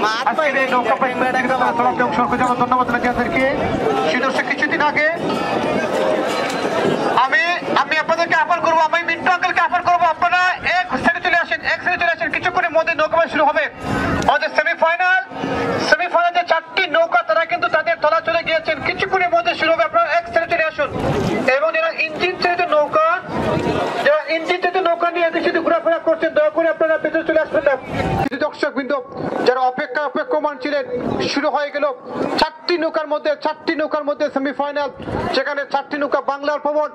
আজকের এই নৌকা অসংখ্য ধন্যবাদ আপনাদেরকে। সুদর্শক কিছুদিন আগে আমি আপনাদেরকে আহ্বান করবো, আমি মিন্টু আঙ্কেলকে আহ্বান করবো, আপনারা এক সাইডে চলে আসেন, কিছুক্ষণের মধ্যে নৌকাবাজ শুরু হবে। আমাদের সেমিফাইনাল যে 4টি নৌকা তারা কিন্তু তাদের তলা চলে গিয়েছেন, কিছুক্ষণের মধ্যে শুরু হবে। আপনারা এক সাইডে চলে আসুন এবং যারা ইঞ্জিন চালিত নৌকা নিয়ে এদেশে ঘোরাফেরা করছেন দয়া করে আপনারা ভেতরে চলে আসবেন না। দর্শক বিন্দু যারা অপেক্ষমান ছিলেন, শুরু হয়ে গেল 4টি নৌকার মধ্যে সেমিফাইনাল, যেখানে 4টি নৌকা বাংলার ভবন,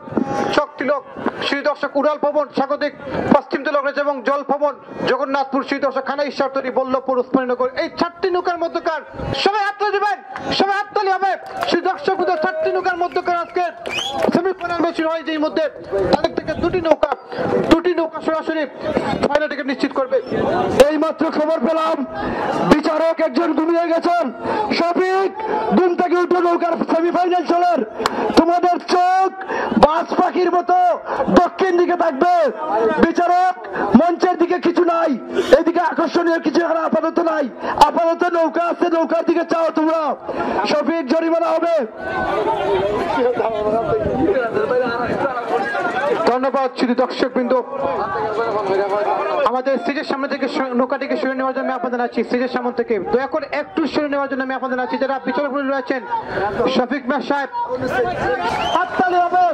শক্তি লোক শ্রী দর্শক উড়াল ভবন, স্বাগতিক পশ্চিম দলগ্রাজ এবং জল ভবন, জগন্নাথপুর শ্রী দর্শক খানা ঈশ্বরতরী, বল্লভপুর, উসমানীনগর, এই 4টি নৌকার মধ্যকার সবাই হাততালি দিবেন, সবাই হাততালি হবে। শ্রী দর্শক 4টি নৌকার মধ্যকার আজকে সেমিফাইনাল ম্যাচ শুরু হয়, যেই মধ্যে তাদের থেকে দুটি নৌকা সরাসরি ফাইনাল টিকিট নিশ্চিত করবে। এই মাত্র খবর পেলাম বিচারক একজন ঘুমিয়ে গেছেন। শফিক ঘুম থেকে উঠে নৌকার সেমিফাইনাল চলের, তোমাদের চোখ বাজ পাখির মতো দক্ষিণ দিকে থাকবে। বিচারক মঞ্চের দিকে কিছু নাই, এদিকে আকর্ষণীয় কিছু এখানে আপাতত নাই, আপাতত নৌকা আছে, নৌকার দিকে চাও তোমরা। শফিক জরিমানা হবে। ধন্যবাদ শুধু দর্শক বিন্দু। আমাদের স্টেজের সামনে থেকে নৌকাটিকে সরিয়ে নেওয়ার জন্য আপনাদের আছি, স্টেজের সামনে থেকে দয়া করে একটু সরিয়ে নেওয়ার জন্য আমি আপনাদের আছি। যারা বিচারক রয়েছেন শফিক মিয়া সাহেব, হাততালি হবে,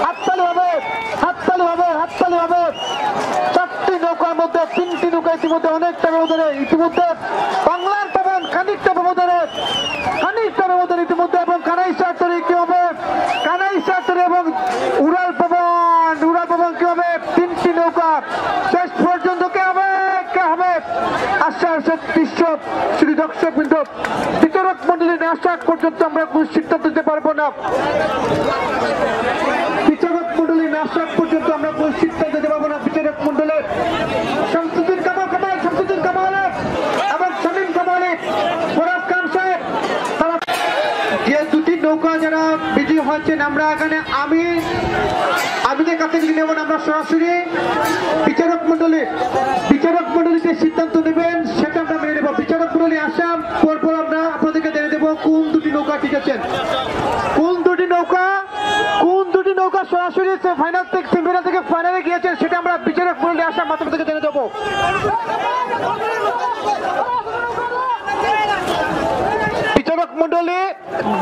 হাততালি হবে, হাততালি হবে, হাততালি হবে। 4টি নৌকার মধ্যে 3টি নৌকা ইতিমধ্যে অনেকটা ব্যবধানে, ইতিমধ্যে বাংলার ভবন খানিকটা ব্যবধানে ইতিমধ্যে, এবং কানাই সার্টরি কি হবে, কানাই সার্টরি এবং উড়াল ভবন কি হবে, 3টি নৌকা শেষ পর্যন্ত কে হবে আশ্বাসের দৃশ্য। শ্রী দর্শক বিন্দু বিচারক মন্ডলী না আসা পর্যন্ত আমরা কোন সিদ্ধান্ত দিতে পারবো না, বিচারক মন্ডলী না আসা পর্যন্ত আমরা কোন সিদ্ধান্ত দিতে পারবো না। বিচারক মন্ডলী শামসুদ্দিন কামাল এবং শামীম কামাল, ফরাজ খান সাহেব, যে দুটি নৌকা যারা বিজয়ী হয়েছেন, আমরা এখানে আমিদের কাছে নেব না, আমরা সরাসরি বিচারক মন্ডলী যে সিদ্ধান্ত নেবেন সেটা আমরা মেনে নেব। বিচারক মন্ডলী আসাম পরপর আমরা আপনাদেরকে জেনে দেবো কোন দুটি নৌকা ঠিক আছেন, কোন দুটি নৌকা সরাসরি ফাইনাল থেকে ফাইনালে গিয়েছেন, সেটা আমরা বিচারক মন্ডলী আসাম মাধ্যমে থেকে জেনে দেবো।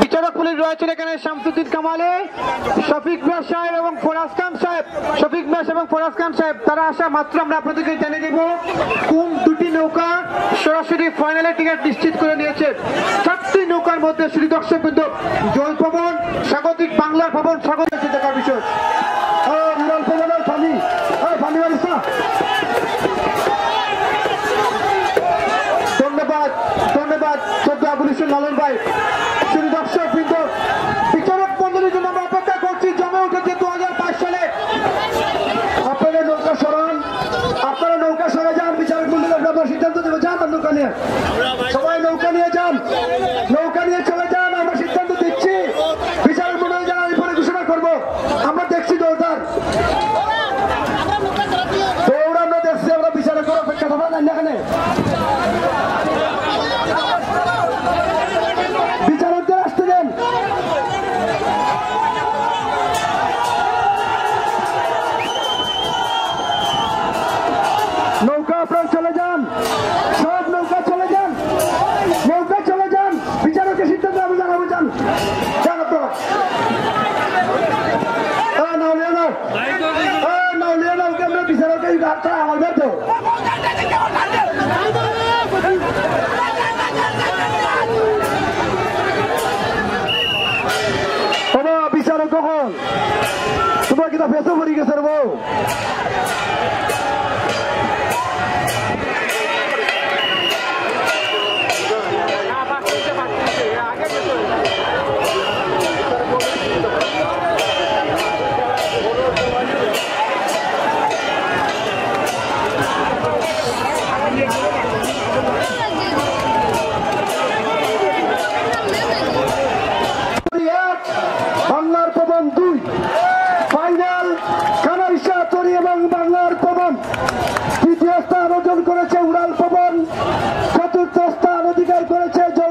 বিচারক মন্ডলী রয়েছেন এখানে শামসুদ্দিন কামালে, শফিক মিয়া সাহেব এবং ফরাজ খান সাহেব, তারা আসা মাত্র আমরা আপনাদেরকে জানিয়ে দেব কোন দুটি নৌকা সরাসরি ফাইনালে টিকিট নিশ্চিত করে নিয়েছে। 4টি নৌকার মধ্যে শ্রী দর্শক বিন্দু জল ভবন, স্বাগতিক বাংলার ভবন, স্বাগত দেখার বিষয়। ধন্যবাদ শ্রদ্ধা আবুলিসুল লালন ভাই। শ্রী দর্শক বৃন্দ, বিচারক মন্ডলীর জন্য আমরা অপেক্ষা করছি। জমে উঠেছে 2005 সালে। আপনারা নৌকা সরে যান, বিচারক মন্ডলী আমরা সিদ্ধান্ত দেবো। যান নৌকা নিয়ে, সবাই নৌকা নিয়ে যান, নৌকা নিয়ে চলে যান, আমরা সিদ্ধান্ত দিচ্ছি। বিচারক মন্ডলী যান, আমি পরে ঘোষণা করবো। আমরা দেখছি দৌড়ান, আমরা দেখছি, আমরা বিচারকের অপেক্ষা করবো না এখানে। বিচারকদের আসতে দেন। নৌকা আপনারা চলে যান, সব নৌকা চলে যান, বিচারকের সিদ্ধান্ত আমি জানাবো। যান আপনারা, আমরা বিচারকের আমার বেতো বিচারক কখন তোমার কিনা ফেসে পড়ি গেছে রে বউ। বাংলার পবন 2 ফাইনাল, কানাইশা তরি এবং বাংলার পবন। কাছে